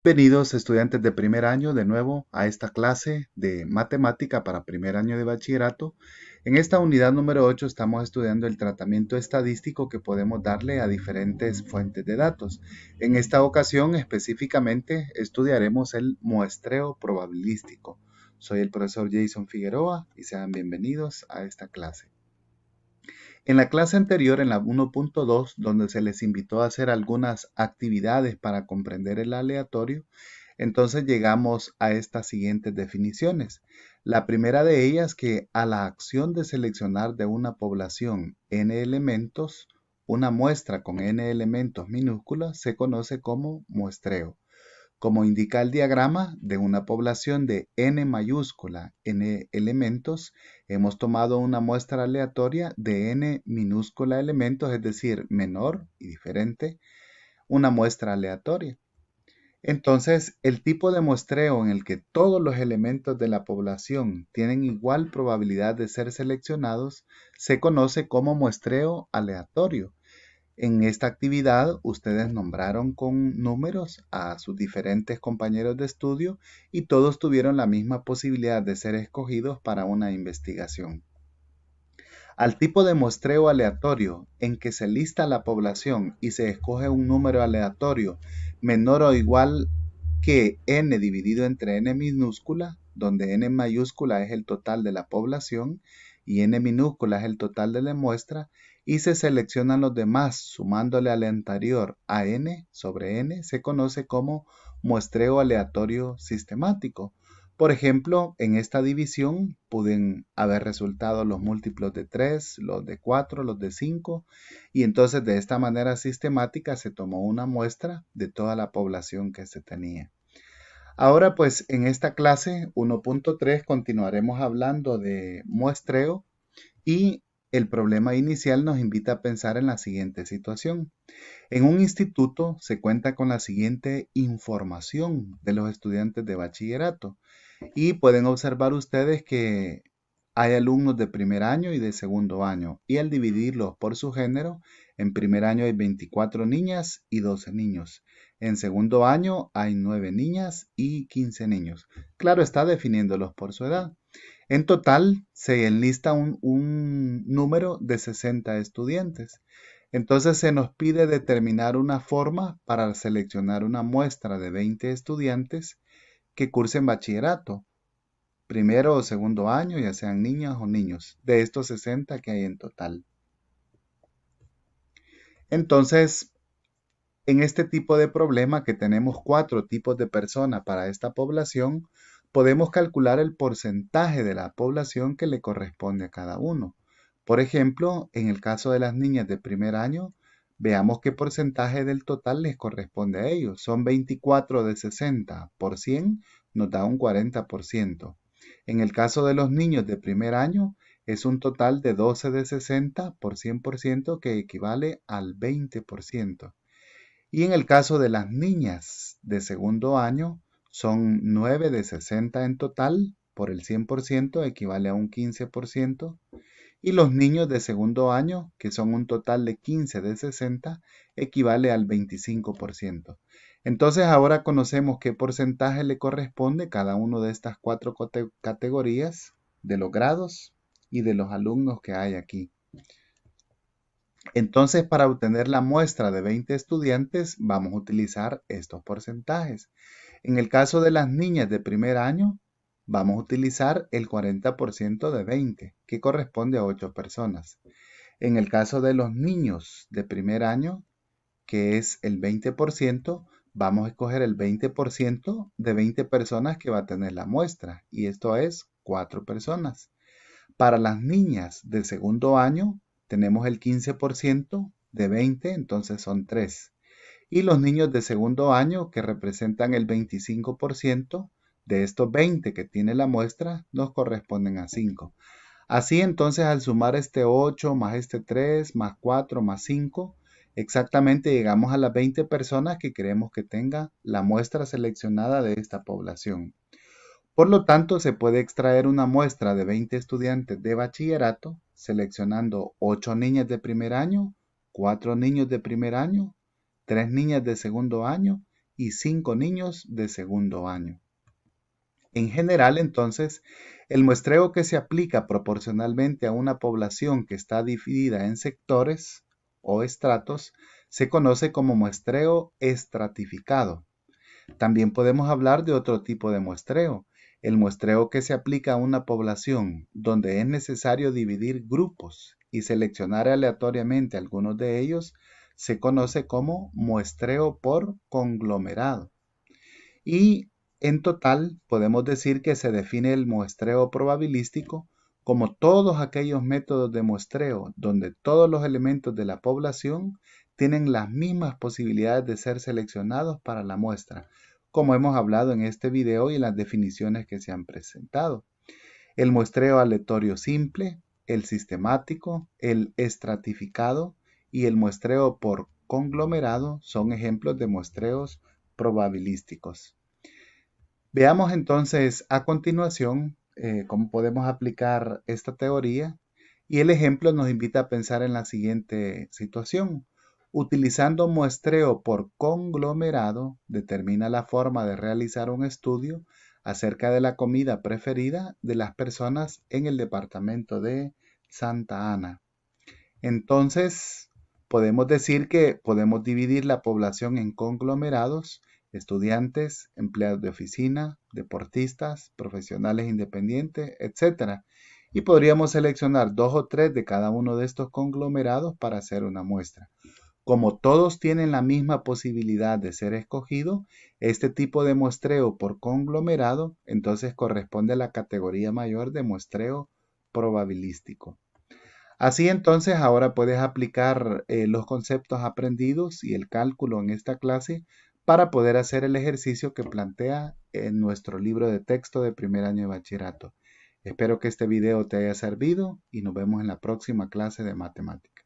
Bienvenidos estudiantes de primer año de nuevo a esta clase de matemática para primer año de bachillerato. En esta unidad número 8 estamos estudiando el tratamiento estadístico que podemos darle a diferentes fuentes de datos. En esta ocasión específicamente estudiaremos el muestreo probabilístico. Soy el profesor Jason Figueroa y sean bienvenidos a esta clase. En la clase anterior, en la 1.2, donde se les invitó a hacer algunas actividades para comprender el aleatorio, entonces llegamos a estas siguientes definiciones. La primera de ellas que a la acción de seleccionar de una población n elementos, una muestra con n elementos minúsculas se conoce como muestreo. Como indica el diagrama de una población de n mayúscula, n elementos, hemos tomado una muestra aleatoria de n minúscula elementos, es decir, menor y diferente, una muestra aleatoria. Entonces, el tipo de muestreo en el que todos los elementos de la población tienen igual probabilidad de ser seleccionados se conoce como muestreo aleatorio. En esta actividad, ustedes nombraron con números a sus diferentes compañeros de estudio y todos tuvieron la misma posibilidad de ser escogidos para una investigación. Al tipo de muestreo aleatorio en que se lista la población y se escoge un número aleatorio menor o igual que n dividido entre n minúscula, donde n mayúscula es el total de la población y n minúscula es el total de la muestra, y se seleccionan los demás sumándole al anterior a n sobre n, se conoce como muestreo aleatorio sistemático. Por ejemplo, en esta división pueden haber resultado los múltiplos de 3, los de 4, los de 5, y entonces de esta manera sistemática se tomó una muestra de toda la población que se tenía. Ahora pues en esta clase 1.3 continuaremos hablando de muestreo y el problema inicial nos invita a pensar en la siguiente situación. En un instituto se cuenta con la siguiente información de los estudiantes de bachillerato. Y pueden observar ustedes que hay alumnos de primer año y de segundo año. Y al dividirlos por su género, en primer año hay 24 niñas y 12 niños. En segundo año hay 9 niñas y 15 niños. Claro, está definiéndolos por su edad. En total se enlista un número de 60 estudiantes. Entonces se nos pide determinar una forma para seleccionar una muestra de 20 estudiantes que cursen bachillerato, primero o segundo año, ya sean niñas o niños, de estos 60 que hay en total. Entonces, en este tipo de problema que tenemos 4 tipos de personas para esta población, podemos calcular el porcentaje de la población que le corresponde a cada uno. Por ejemplo, en el caso de las niñas de primer año, veamos qué porcentaje del total les corresponde a ellos. Son 24 de 60 por 100, nos da un 40%. En el caso de los niños de primer año, es un total de 12 de 60 por 100% que equivale al 20%. Y en el caso de las niñas de segundo año, son 9 de 60 en total, por el 100% equivale a un 15%. Y los niños de segundo año, que son un total de 15 de 60, equivale al 25%. Entonces ahora conocemos qué porcentaje le corresponde cada uno de estas 4 categorías de los grados y de los alumnos que hay aquí. Entonces, para obtener la muestra de 20 estudiantes, vamos a utilizar estos porcentajes. En el caso de las niñas de primer año, vamos a utilizar el 40% de 20, que corresponde a 8 personas. En el caso de los niños de primer año, que es el 20%, vamos a escoger el 20% de 20 personas que va a tener la muestra, y esto es 4 personas. Para las niñas de segundo año tenemos el 15% de 20, entonces son 3. Y los niños de segundo año, que representan el 25% de estos 20 que tiene la muestra, nos corresponden a 5. Así entonces al sumar este 8 más este 3 más 4 más 5, exactamente llegamos a las 20 personas que queremos que tenga la muestra seleccionada de esta población. Por lo tanto, se puede extraer una muestra de 20 estudiantes de bachillerato, seleccionando 8 niñas de primer año, 4 niños de primer año, 3 niñas de segundo año y 5 niños de segundo año. En general, entonces, el muestreo que se aplica proporcionalmente a una población que está dividida en sectores o estratos se conoce como muestreo estratificado. También podemos hablar de otro tipo de muestreo, el muestreo que se aplica a una población donde es necesario dividir grupos y seleccionar aleatoriamente algunos de ellos, se conoce como muestreo por conglomerado. Y en total podemos decir que se define el muestreo probabilístico como todos aquellos métodos de muestreo donde todos los elementos de la población tienen las mismas posibilidades de ser seleccionados para la muestra, como hemos hablado en este video y en las definiciones que se han presentado. El muestreo aleatorio simple, el sistemático, el estratificado y el muestreo por conglomerado son ejemplos de muestreos probabilísticos. Veamos entonces a continuación cómo podemos aplicar esta teoría y el ejemplo nos invita a pensar en la siguiente situación. Utilizando muestreo por conglomerado, determina la forma de realizar un estudio acerca de la comida preferida de las personas en el departamento de Santa Ana. Entonces, podemos decir que podemos dividir la población en conglomerados: estudiantes, empleados de oficina, deportistas, profesionales independientes, etc. Y podríamos seleccionar 2 o 3 de cada uno de estos conglomerados para hacer una muestra. Como todos tienen la misma posibilidad de ser escogido, este tipo de muestreo por conglomerado entonces corresponde a la categoría mayor de muestreo probabilístico. Así entonces ahora puedes aplicar los conceptos aprendidos y el cálculo en esta clase para poder hacer el ejercicio que plantea en nuestro libro de texto de primer año de bachillerato. Espero que este video te haya servido y nos vemos en la próxima clase de matemáticas.